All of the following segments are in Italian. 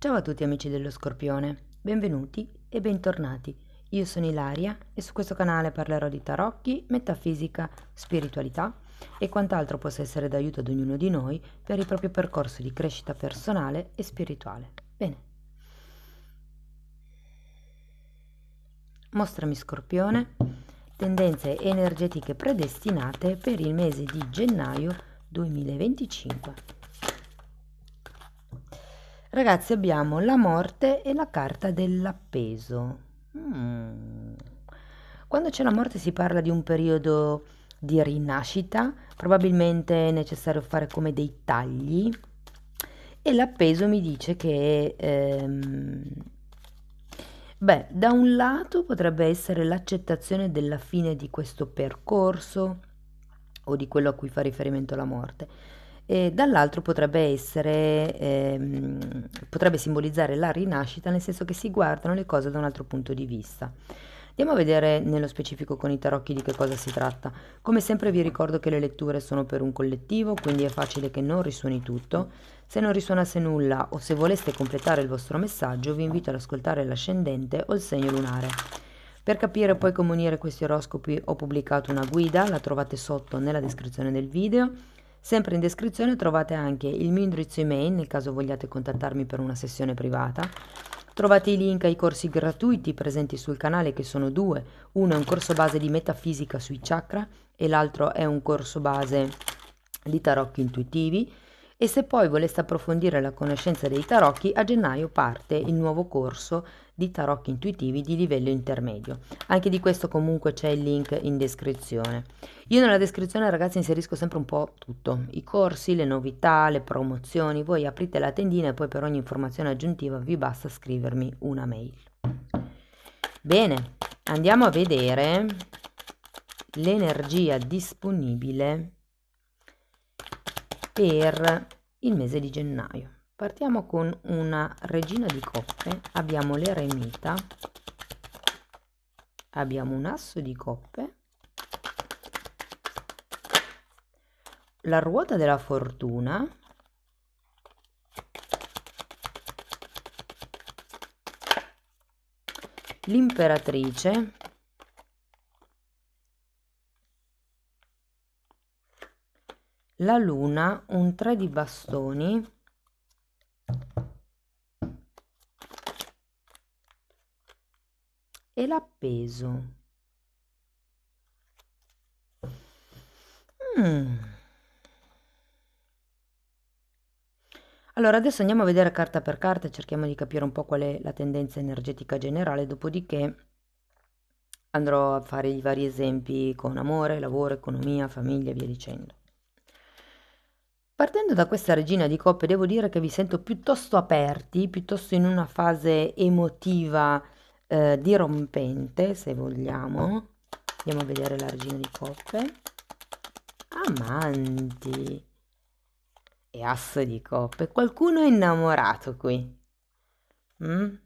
Ciao a tutti amici dello Scorpione, benvenuti e bentornati. Io sono Ilaria e su questo canale parlerò di tarocchi, metafisica, spiritualità e quant'altro possa essere d'aiuto ad ognuno di noi per il proprio percorso di crescita personale e spirituale. Bene. Mostrami Scorpione, tendenze energetiche predestinate per il mese di gennaio 2025. Ragazzi, abbiamo la morte e la carta dell'appeso. Quando c'è la morte si parla di un periodo di rinascita, probabilmente è necessario fare come dei tagli e l'appeso mi dice che, da un lato potrebbe essere l'accettazione della fine di questo percorso o di quello a cui fa riferimento la morte. E dall'altro potrebbe simbolizzare la rinascita, nel senso che si guardano le cose da un altro punto di vista. Andiamo a vedere nello specifico con i tarocchi di che cosa si tratta. Come sempre vi ricordo che le letture sono per un collettivo, quindi è facile che non risuoni tutto. Se non risuonasse nulla o se voleste completare il vostro messaggio, vi invito ad ascoltare l'ascendente o il segno lunare. Per capire poi come unire questi oroscopi ho pubblicato una guida, la trovate sotto nella descrizione del video. Sempre in descrizione trovate anche il mio indirizzo email nel caso vogliate contattarmi per una sessione privata. Trovate i link ai corsi gratuiti presenti sul canale, che sono due. Uno è un corso base di metafisica sui chakra e l'altro è un corso base di tarocchi intuitivi. E se poi voleste approfondire la conoscenza dei tarocchi, a gennaio parte il nuovo corso di tarocchi intuitivi di livello intermedio. Anche di questo comunque c'è il link in descrizione. Io nella descrizione, ragazzi, inserisco sempre un po' tutto, i corsi, le novità, le promozioni. Voi aprite la tendina e poi per ogni informazione aggiuntiva vi basta scrivermi una mail. Bene, andiamo a vedere l'energia disponibile per il mese di gennaio. Partiamo con una regina di coppe, abbiamo l'eremita, abbiamo un asso di coppe, la ruota della fortuna, l'imperatrice, la luna, un 3 di bastoni, e l'appeso. Allora, adesso andiamo a vedere carta per carta e cerchiamo di capire un po' qual è la tendenza energetica generale, dopodiché andrò a fare i vari esempi con amore, lavoro, economia, famiglia e via dicendo. Partendo da questa regina di coppe, devo dire che vi sento piuttosto aperti, piuttosto in una fase emotiva dirompente, se vogliamo. Andiamo a vedere la regina di coppe. Amanti e asso di coppe. Qualcuno è innamorato qui. C'è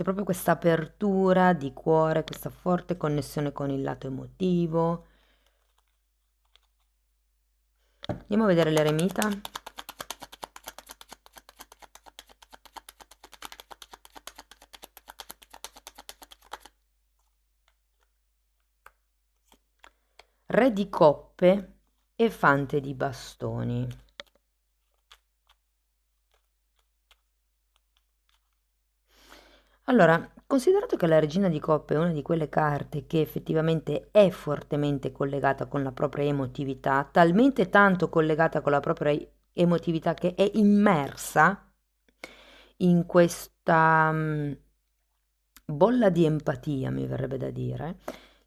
proprio questa apertura di cuore, questa forte connessione con il lato emotivo. Andiamo a vedere l'eremita. Re di coppe e fante di bastoni. Allora, considerato che la regina di coppe è una di quelle carte che effettivamente è fortemente collegata con la propria emotività, talmente tanto collegata con la propria emotività che è immersa in questa bolla di empatia, mi verrebbe da dire,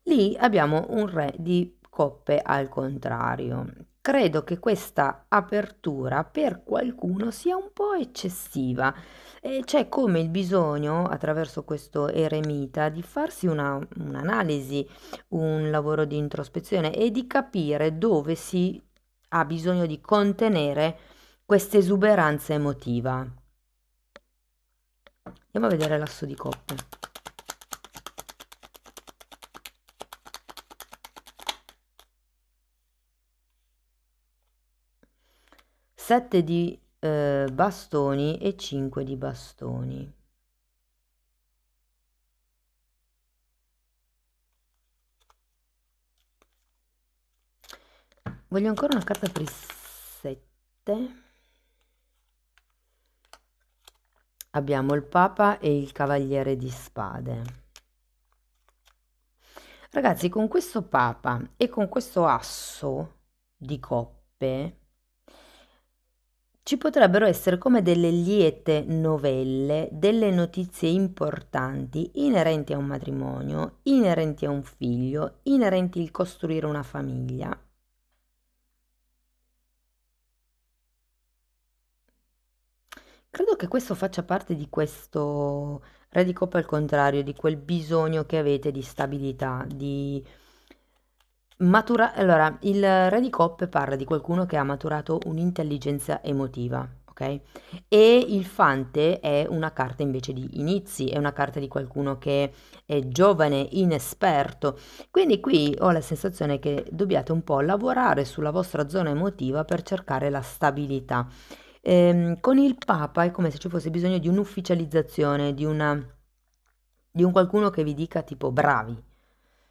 lì abbiamo un re di coppe al contrario. Credo che questa apertura per qualcuno sia un po' eccessiva e c'è come il bisogno, attraverso questo eremita, di farsi un'analisi, un lavoro di introspezione e di capire dove si ha bisogno di contenere questa esuberanza emotiva. Andiamo a vedere l'asso di coppe. Sette di bastoni e 5 di bastoni. Voglio ancora una carta per il 7. Abbiamo il Papa e il Cavaliere di Spade. Ragazzi, con questo Papa e con questo Asso di coppe ci potrebbero essere come delle liete novelle, delle notizie importanti inerenti a un matrimonio, inerenti a un figlio, inerenti al costruire una famiglia. Credo che questo faccia parte di questo Re di Coppe al contrario, di quel bisogno che avete di stabilità, di Allora, il Re di Coppe parla di qualcuno che ha maturato un'intelligenza emotiva, ok? E il Fante è una carta invece di inizi, è una carta di qualcuno che è giovane, inesperto. Quindi qui ho la sensazione che dobbiate un po' lavorare sulla vostra zona emotiva per cercare la stabilità. Con il Papa è come se ci fosse bisogno di un'ufficializzazione, di un qualcuno che vi dica tipo bravi,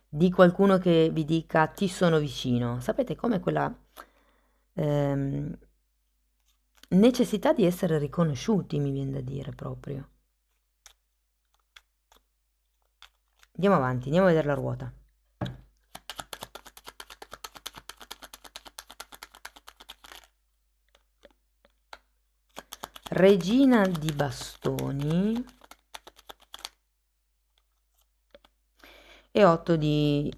di qualcuno che vi dica ti sono vicino. Sapete come quella ehm, necessità di essere riconosciuti, mi viene da dire proprio. Andiamo avanti, andiamo a vedere la ruota. Regina di bastoni e 8 di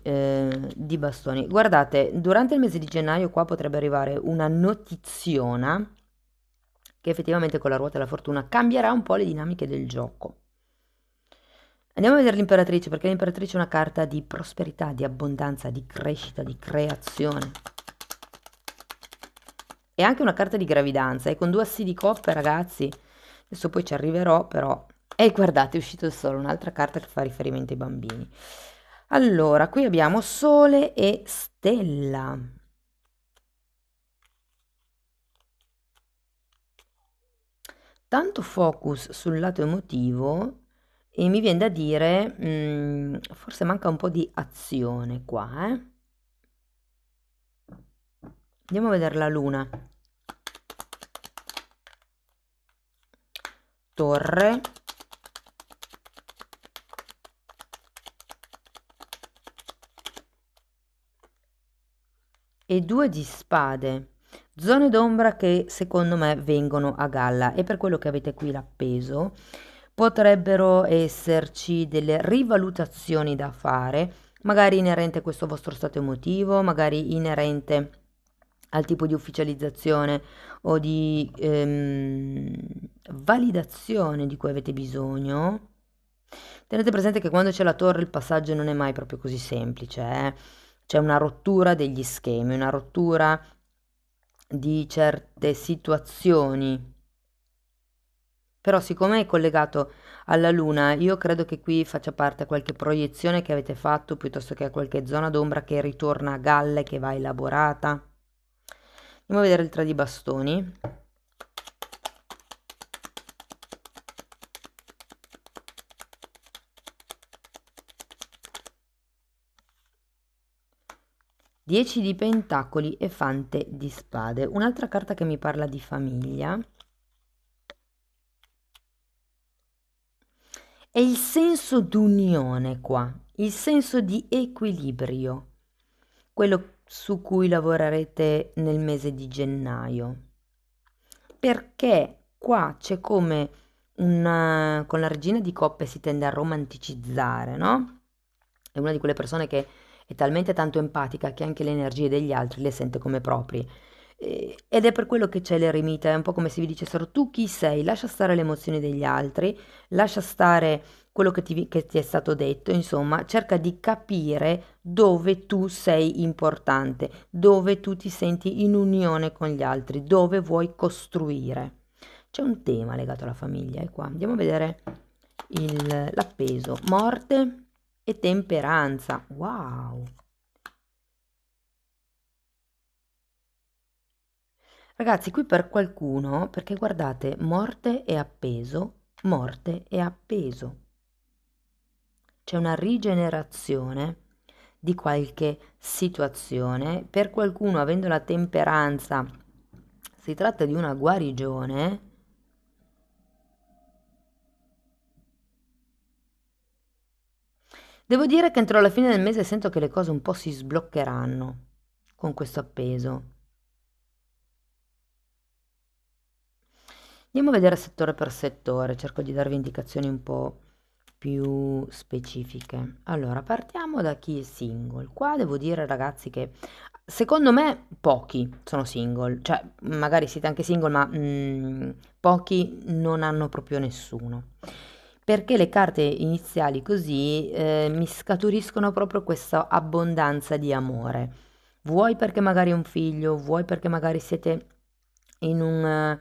bastoni. Guardate, durante il mese di gennaio qua potrebbe arrivare una notiziona che effettivamente con la ruota della fortuna cambierà un po' le dinamiche del gioco. Andiamo a vedere l'imperatrice, perché l'imperatrice è una carta di prosperità, di abbondanza, di crescita, di creazione. È anche una carta di gravidanza, e con 2 assi di coppe, ragazzi, adesso poi ci arriverò, però. E guardate, è uscito il sole, un'altra carta che fa riferimento ai bambini. Allora, qui abbiamo Sole e Stella. Tanto focus sul lato emotivo e mi viene da dire, forse manca un po' di azione qua, eh? Andiamo a vedere la luna. Torre. E 2 di spade. Zone d'ombra che secondo me vengono a galla e per quello che avete qui l'appeso potrebbero esserci delle rivalutazioni da fare, magari inerente a questo vostro stato emotivo, magari inerente al tipo di ufficializzazione o di validazione di cui avete bisogno. Tenete presente che quando c'è la torre il passaggio non è mai proprio così semplice, eh? C'è una rottura degli schemi, una rottura di certe situazioni. Però siccome è collegato alla luna, io credo che qui faccia parte a qualche proiezione che avete fatto, piuttosto che a qualche zona d'ombra che ritorna a galle, che va elaborata. Andiamo a vedere il 3 di bastoni. Dieci di pentacoli e fante di spade. Un'altra carta che mi parla di famiglia. È il senso d'unione qua, il senso di equilibrio, quello su cui lavorerete nel mese di gennaio. Perché qua c'è come con la regina di coppe si tende a romanticizzare, no? È una di quelle persone che è talmente tanto empatica che anche le energie degli altri le sente come proprie. Ed è per quello che c'è l'eremita, è un po' come se vi dicessero tu chi sei, lascia stare le emozioni degli altri, lascia stare quello che ti è stato detto, insomma, cerca di capire dove tu sei importante, dove tu ti senti in unione con gli altri, dove vuoi costruire. C'è un tema legato alla famiglia, e qua andiamo a vedere l'appeso, morte e temperanza. Wow! Ragazzi, qui per qualcuno, perché guardate, morte e appeso. C'è una rigenerazione di qualche situazione. Per qualcuno, avendo la temperanza, si tratta di una guarigione. Devo dire che entro la fine del mese sento che le cose un po' si sbloccheranno con questo appeso. Andiamo a vedere settore per settore, cerco di darvi indicazioni un po' più specifiche. Allora, partiamo da chi è single. Qua devo dire, ragazzi, che secondo me pochi sono single, cioè magari siete anche single, ma pochi non hanno proprio nessuno. Perché le carte iniziali così mi scaturiscono proprio questa abbondanza di amore. Vuoi perché magari è un figlio, vuoi perché magari siete in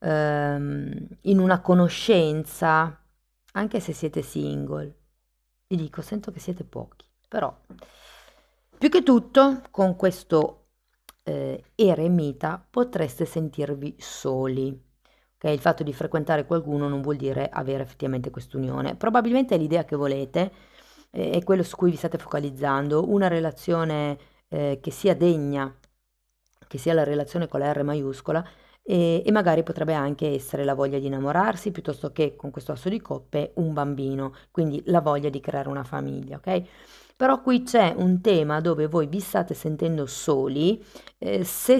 in una conoscenza, anche se siete single. Vi dico, sento che siete pochi, però più che tutto con questo eremita potreste sentirvi soli. Ok, il fatto di frequentare qualcuno non vuol dire avere effettivamente quest'unione. Probabilmente è l'idea che volete, è quello su cui vi state focalizzando, una relazione che sia degna, che sia la relazione con la R maiuscola, e magari potrebbe anche essere la voglia di innamorarsi piuttosto che con questo asso di coppe un bambino, quindi la voglia di creare una famiglia, ok? Però qui c'è un tema dove voi vi state sentendo soli, se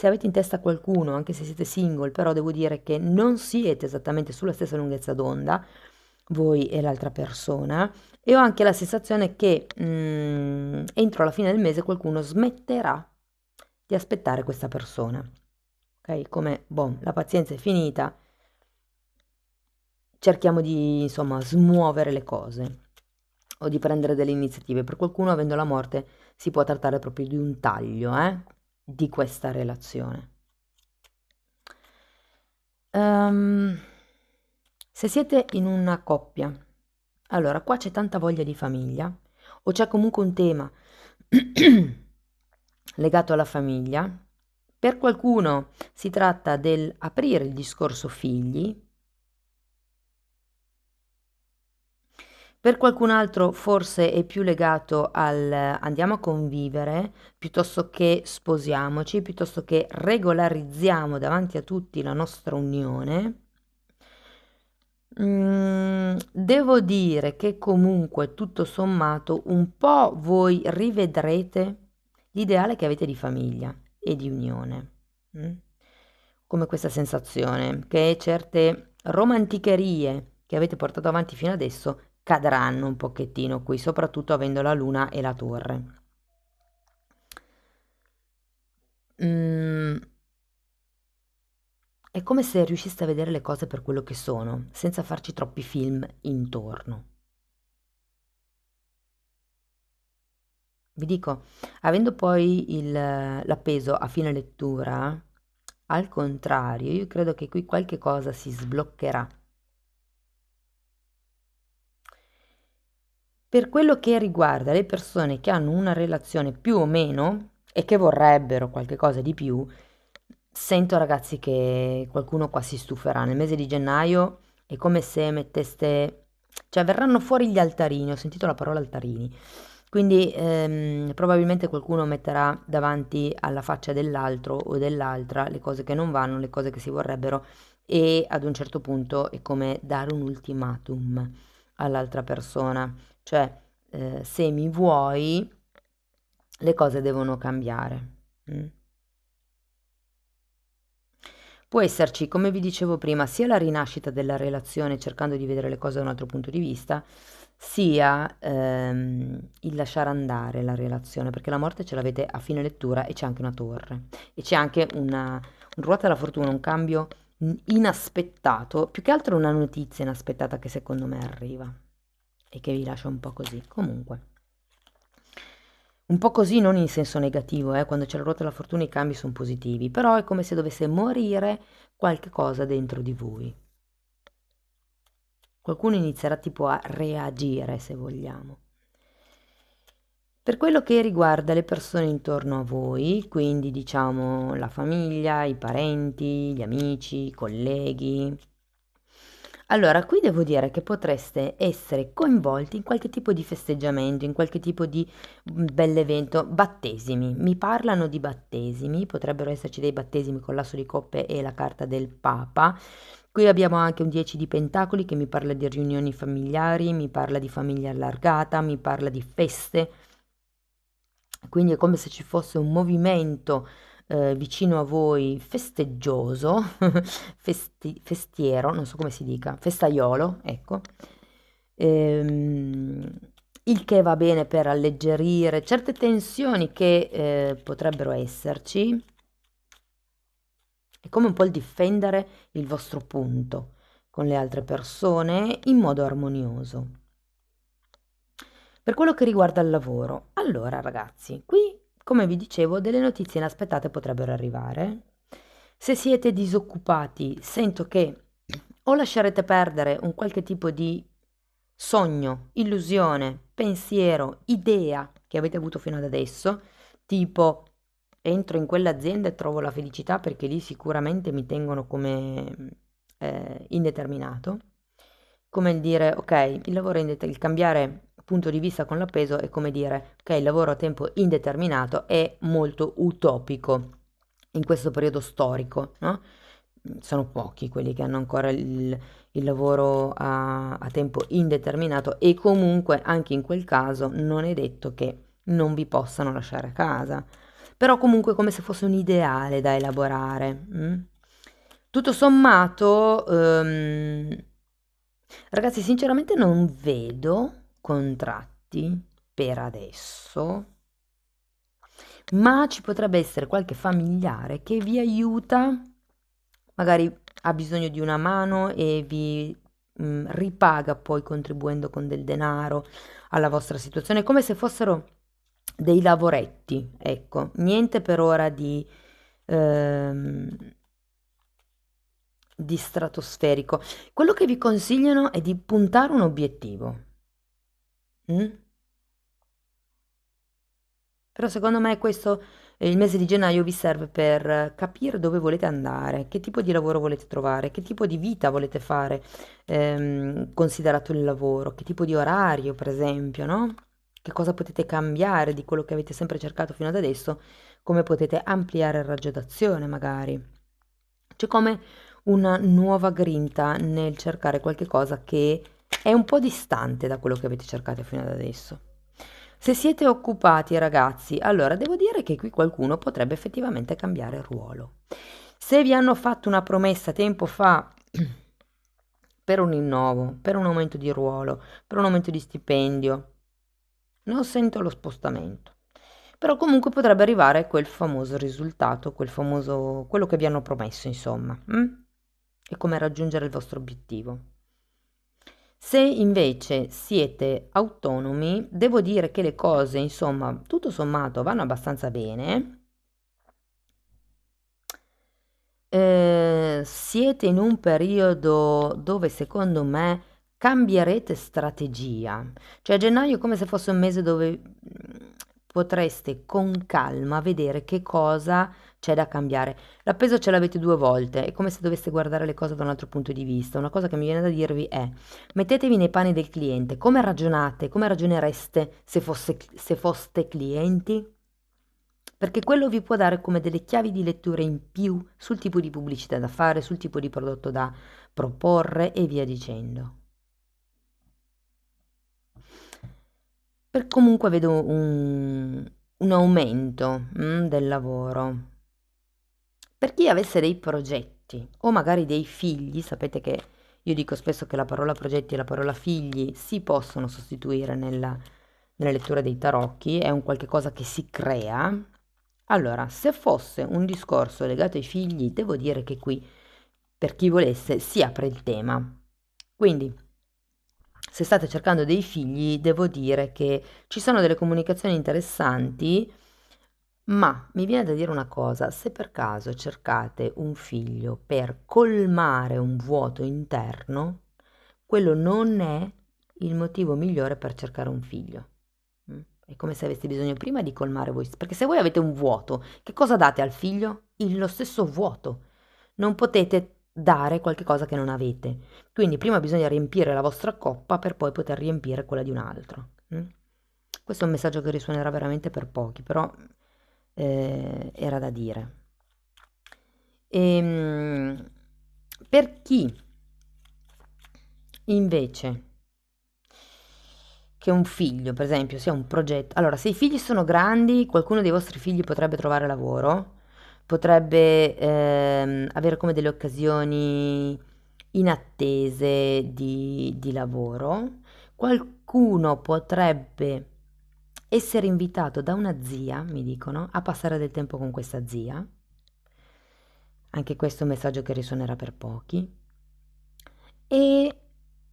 avete in testa qualcuno, anche se siete single, però devo dire che non siete esattamente sulla stessa lunghezza d'onda, voi e l'altra persona, e ho anche la sensazione che entro la fine del mese qualcuno smetterà di aspettare questa persona. Ok? Come, boh, la pazienza è finita, cerchiamo di, insomma, smuovere le cose o di prendere delle iniziative. Per qualcuno, avendo la morte, si può trattare proprio di un taglio, di questa relazione. Se siete in una coppia, allora qua c'è tanta voglia di famiglia o c'è comunque un tema legato alla famiglia. Per qualcuno si tratta del aprire il discorso figli, per qualcun altro forse è più legato al andiamo a convivere piuttosto che sposiamoci, piuttosto che regolarizziamo davanti a tutti la nostra unione. Devo dire che comunque tutto sommato un po' voi rivedrete l'ideale che avete di famiglia e di unione. mm? Come questa sensazione che certe romanticherie che avete portato avanti fino adesso cadranno un pochettino qui, soprattutto avendo la luna e la torre. Mm, è come se riusciste a vedere le cose per quello che sono, senza farci troppi film intorno. Vi dico, avendo poi l'appeso a fine lettura, al contrario, io credo che qui qualche cosa si sbloccherà. Per quello che riguarda le persone che hanno una relazione più o meno e che vorrebbero qualche cosa di più, sento ragazzi che qualcuno qua si stuferà. Nel mese di gennaio è come se metteste, cioè verranno fuori gli altarini, ho sentito la parola altarini. Quindi probabilmente qualcuno metterà davanti alla faccia dell'altro o dell'altra le cose che non vanno, le cose che si vorrebbero e ad un certo punto è come dare un ultimatum all'altra persona, cioè se mi vuoi le cose devono cambiare. mm? Può esserci, come vi dicevo prima, sia la rinascita della relazione cercando di vedere le cose da un altro punto di vista, sia il lasciare andare la relazione, perché la morte ce l'avete a fine lettura e c'è anche una torre e c'è anche un ruota della fortuna, un cambio inaspettato, più che altro una notizia inaspettata che secondo me arriva e che vi lascia un po' così. Comunque. Un po' così non in senso negativo, quando c'è la ruota della fortuna i cambi sono positivi, però è come se dovesse morire qualche cosa dentro di voi. Qualcuno inizierà tipo a reagire, se vogliamo. Per quello che riguarda le persone intorno a voi, quindi diciamo la famiglia, i parenti, gli amici, i colleghi. Allora, qui devo dire che potreste essere coinvolti in qualche tipo di festeggiamento, in qualche tipo di bell'evento, battesimi. Mi parlano di battesimi, potrebbero esserci dei battesimi con l'asso di coppe e la carta del Papa. Qui abbiamo anche un 10 di pentacoli che mi parla di riunioni familiari, mi parla di famiglia allargata, mi parla di feste. Quindi è come se ci fosse un movimento vicino a voi festeggioso, festiero, non so come si dica, festaiolo, ecco. Ehm, il che va bene per alleggerire certe tensioni che potrebbero esserci. È come un po' il difendere il vostro punto con le altre persone in modo armonioso. Per quello che riguarda il lavoro, allora ragazzi, qui, come vi dicevo, delle notizie inaspettate potrebbero arrivare. Se siete disoccupati, sento che o lascerete perdere un qualche tipo di sogno, illusione, pensiero, idea che avete avuto fino ad adesso, tipo entro in quell'azienda e trovo la felicità perché lì sicuramente mi tengono come indeterminato. Come il dire, ok, il lavoro il cambiare punto di vista con l'appeso è come dire, ok, il lavoro a tempo indeterminato è molto utopico in questo periodo storico, no? Sono pochi quelli che hanno ancora il lavoro a tempo indeterminato e comunque anche in quel caso non è detto che non vi possano lasciare a casa, però comunque come se fosse un ideale da elaborare. Tutto sommato, ragazzi, sinceramente non vedo contratti per adesso, ma ci potrebbe essere qualche familiare che vi aiuta, magari ha bisogno di una mano e vi ripaga poi contribuendo con del denaro alla vostra situazione, come se fossero dei lavoretti, ecco, niente per ora ehm, di stratosferico. Quello che vi consigliano è di puntare un obiettivo. Però secondo me questo, il mese di gennaio vi serve per capire dove volete andare, che tipo di lavoro volete trovare, che tipo di vita volete fare, considerato il lavoro, che tipo di orario, per esempio, no? Che cosa potete cambiare di quello che avete sempre cercato fino ad adesso, come potete ampliare il raggio d'azione, magari. C'è come una nuova grinta nel cercare qualche cosa che è un po' distante da quello che avete cercato fino ad adesso. Se siete occupati, ragazzi, allora devo dire che qui qualcuno potrebbe effettivamente cambiare ruolo. Se vi hanno fatto una promessa tempo fa per un rinnovo, per un aumento di ruolo, per un aumento di stipendio, non sento lo spostamento. Però comunque potrebbe arrivare quel famoso risultato, quello che vi hanno promesso, insomma. E come raggiungere il vostro obiettivo. Se invece siete autonomi, devo dire che le cose, insomma, tutto sommato vanno abbastanza bene. Siete in un periodo dove secondo me cambierete strategia. Cioè gennaio è come se fosse un mese dove potreste con calma vedere che cosa c'è da cambiare. L'appeso ce l'avete due volte, è come se doveste guardare le cose da un altro punto di vista. Una cosa che mi viene da dirvi è: mettetevi nei panni del cliente, come ragionate, come ragionereste se foste clienti? Perché quello vi può dare come delle chiavi di lettura in più sul tipo di pubblicità da fare, sul tipo di prodotto da proporre e via dicendo. Per comunque vedo un aumento del lavoro. Per chi avesse dei progetti o magari dei figli, sapete che io dico spesso che la parola progetti e la parola figli si possono sostituire nella lettura dei tarocchi, è un qualche cosa che si crea. Allora, se fosse un discorso legato ai figli, devo dire che qui, per chi volesse, si apre il tema. Quindi, se state cercando dei figli, devo dire che ci sono delle comunicazioni interessanti, ma mi viene da dire una cosa: se per caso cercate un figlio per colmare un vuoto interno, quello non è il motivo migliore per cercare un figlio. È come se aveste bisogno prima di colmare voi, perché se voi avete un vuoto, che cosa date al figlio? Lo stesso vuoto. Non potete dare qualche cosa che non avete. Quindi prima bisogna riempire la vostra coppa per poi poter riempire quella di un altro. Questo è un messaggio che risuonerà veramente per pochi, però era da dire. Per chi invece che un figlio, per esempio, sia un progetto. Allora, se i figli sono grandi, qualcuno dei vostri figli potrebbe trovare lavoro, potrebbe avere come delle occasioni inattese di lavoro. Qualcuno potrebbe essere invitato da una zia, mi dicono, a passare del tempo con questa zia. Anche questo è un messaggio che risuonerà per pochi. E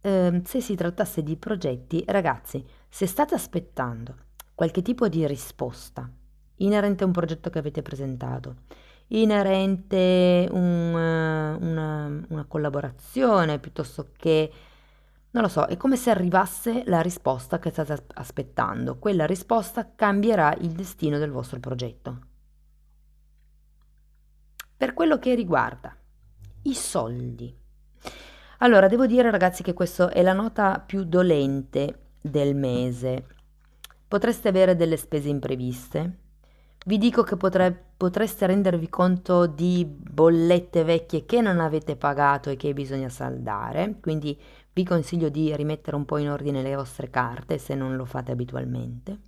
se si trattasse di progetti, ragazzi, se state aspettando qualche tipo di risposta inerente a un progetto che avete presentato, inerente una collaborazione, piuttosto che, non lo so, è come se arrivasse la risposta che state aspettando. Quella risposta cambierà il destino del vostro progetto. Per quello che riguarda i soldi. Allora, devo dire ragazzi che questa è la nota più dolente del mese. Potreste avere delle spese impreviste. Vi dico che potreste rendervi conto di bollette vecchie che non avete pagato e che bisogna saldare. Quindi vi consiglio di rimettere un po' in ordine le vostre carte se non lo fate abitualmente.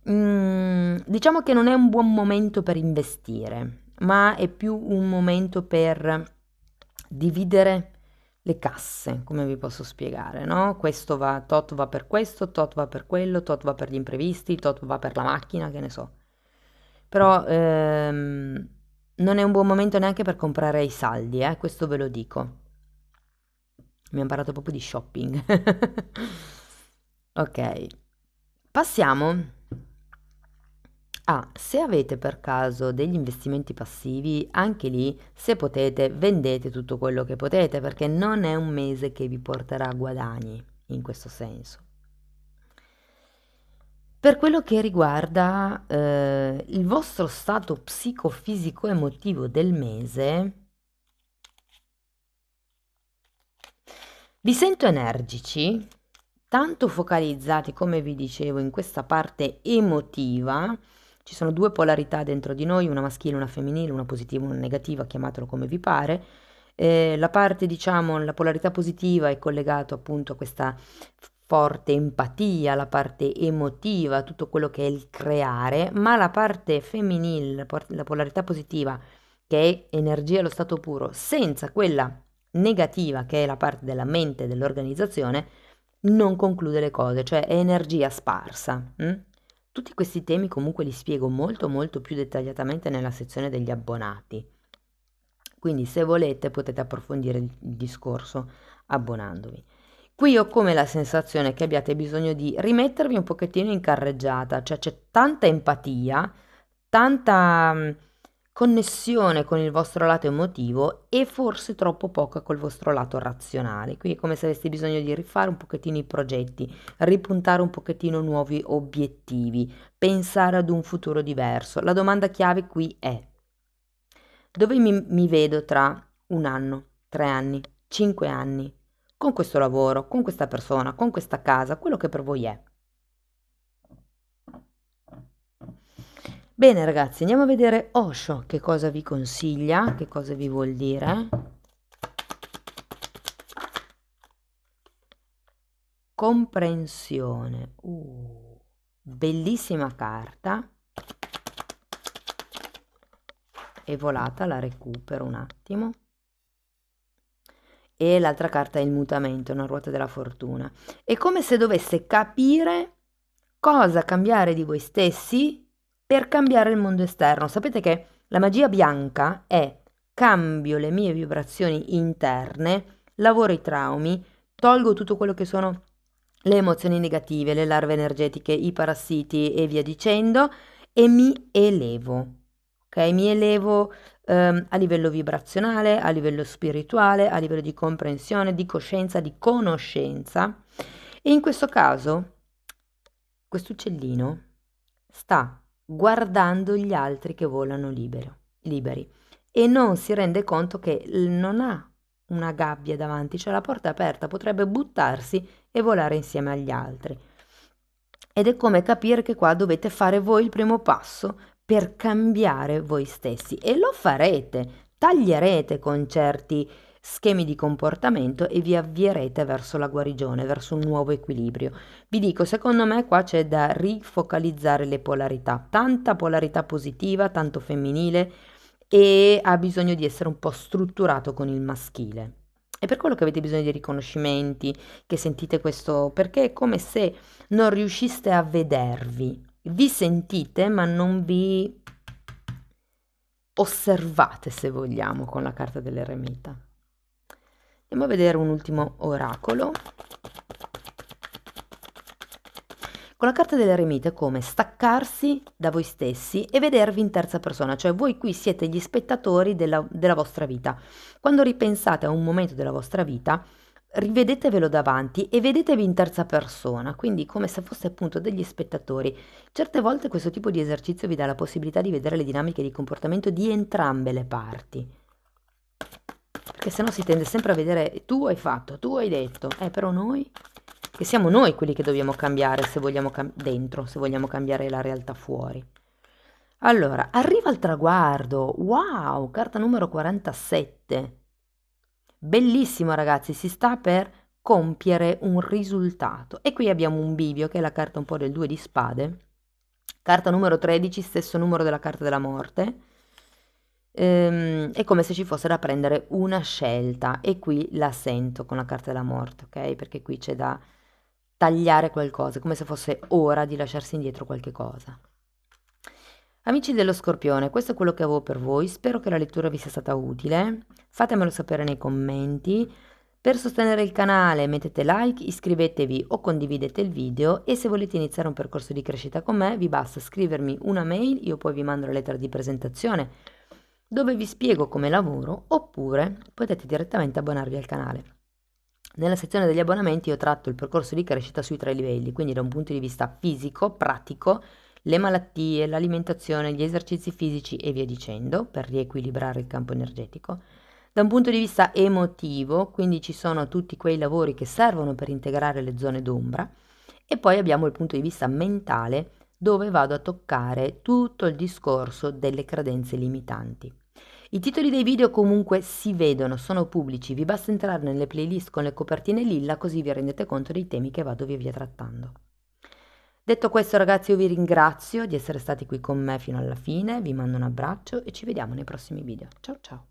Diciamo che non è un buon momento per investire, ma è più un momento per dividere le casse, come vi posso spiegare, no? Questo va, tot va per questo, tot va per quello, tot va per gli imprevisti, tot va per la macchina, che ne so. Però non è un buon momento neanche per comprare i saldi, questo ve lo dico. Mi ha parlato proprio di shopping. Ok, passiamo se avete per caso degli investimenti passivi, anche lì, se potete, vendete tutto quello che potete, perché non è un mese che vi porterà guadagni in questo senso. Per quello che riguarda il vostro stato psicofisico emotivo del mese, vi sento energici, tanto focalizzati, come vi dicevo, in questa parte emotiva. Ci sono due polarità dentro di noi, una maschile e una femminile, una positiva e una negativa, chiamatelo come vi pare. La parte, diciamo, la polarità positiva è collegata appunto a questa forte empatia, la parte emotiva, tutto quello che è il creare, ma la parte femminile, la polarità positiva, che è energia allo stato puro, senza quella negativa, che è la parte della mente e dell'organizzazione, non conclude le cose, cioè è energia sparsa. Tutti questi temi comunque li spiego molto molto più dettagliatamente nella sezione degli abbonati. Quindi se volete potete approfondire il discorso abbonandovi. Qui ho come la sensazione che abbiate bisogno di rimettervi un pochettino in carreggiata, cioè c'è tanta empatia, tanta connessione con il vostro lato emotivo e forse troppo poca col vostro lato razionale. Qui è come se aveste bisogno di rifare un pochettino i progetti, ripuntare un pochettino nuovi obiettivi, pensare ad un futuro diverso. La domanda chiave qui è: dove mi vedo tra 1 anno, 3 anni, 5 anni, con questo lavoro, con questa persona, con questa casa, quello che per voi è? Bene ragazzi, andiamo a vedere Osho che cosa vi consiglia, che cosa vi vuol dire. Comprensione. Bellissima carta. È volata, la recupero un attimo. E l'altra carta è il mutamento, una ruota della fortuna. È come se dovesse capire cosa cambiare di voi stessi per cambiare il mondo esterno. Sapete che la magia bianca è: cambio le mie vibrazioni interne, lavoro i traumi, tolgo tutto quello che sono le emozioni negative, le larve energetiche, i parassiti e via dicendo, e mi elevo. Ok? Mi elevo a livello vibrazionale, a livello spirituale, a livello di comprensione, di coscienza, di conoscenza. E in questo caso, questo uccellino sta guardando gli altri che volano liberi e non si rende conto che non ha una gabbia davanti, c'è la porta aperta, potrebbe buttarsi e volare insieme agli altri. Ed è come capire che qua dovete fare voi il primo passo per cambiare voi stessi e lo farete, taglierete con certi schemi di comportamento e vi avvierete verso la guarigione, verso un nuovo equilibrio. Vi dico, secondo me qua c'è da rifocalizzare le polarità, tanta polarità positiva, tanto femminile e ha bisogno di essere un po' strutturato con il maschile. È per quello che avete bisogno di riconoscimenti, che sentite questo, perché è come se non riusciste a vedervi. Vi sentite, ma non vi osservate, se vogliamo, con la carta dell'eremita. Andiamo a vedere un ultimo oracolo. Con la carta dell'eremita è come staccarsi da voi stessi e vedervi in terza persona, cioè voi qui siete gli spettatori della vostra vita. Quando ripensate a un momento della vostra vita, rivedetevelo davanti e vedetevi in terza persona, quindi come se foste appunto degli spettatori. Certe volte questo tipo di esercizio vi dà la possibilità di vedere le dinamiche di comportamento di entrambe le parti. Perché sennò si tende sempre a vedere tu hai fatto, tu hai detto, però noi, che siamo noi quelli che dobbiamo cambiare se vogliamo dentro, se vogliamo cambiare la realtà fuori. Allora, arriva il traguardo, wow, carta numero 47. Bellissimo ragazzi, si sta per compiere un risultato. E qui abbiamo un bivio, che è la carta un po' del 2 di spade. Carta numero 13, stesso numero della carta della morte. È come se ci fosse da prendere una scelta e qui la sento con la carta della morte, ok? Perché qui c'è da tagliare qualcosa, come se fosse ora di lasciarsi indietro qualche cosa. Amici dello Scorpione, questo è quello che avevo per voi, spero che la lettura vi sia stata utile, fatemelo sapere nei commenti. Per sostenere il canale mettete like, iscrivetevi o condividete il video e se volete iniziare un percorso di crescita con me vi basta scrivermi una mail, io poi vi mando la lettera di presentazione dove vi spiego come lavoro, oppure potete direttamente abbonarvi al canale. Nella sezione degli abbonamenti io tratto il percorso di crescita sui 3 livelli, quindi da un punto di vista fisico, pratico, le malattie, l'alimentazione, gli esercizi fisici e via dicendo, per riequilibrare il campo energetico. Da un punto di vista emotivo, quindi ci sono tutti quei lavori che servono per integrare le zone d'ombra, e poi abbiamo il punto di vista mentale, dove vado a toccare tutto il discorso delle credenze limitanti. I titoli dei video comunque si vedono, sono pubblici, vi basta entrare nelle playlist con le copertine lilla così vi rendete conto dei temi che vado via via trattando. Detto questo ragazzi io vi ringrazio di essere stati qui con me fino alla fine, vi mando un abbraccio e ci vediamo nei prossimi video. Ciao ciao!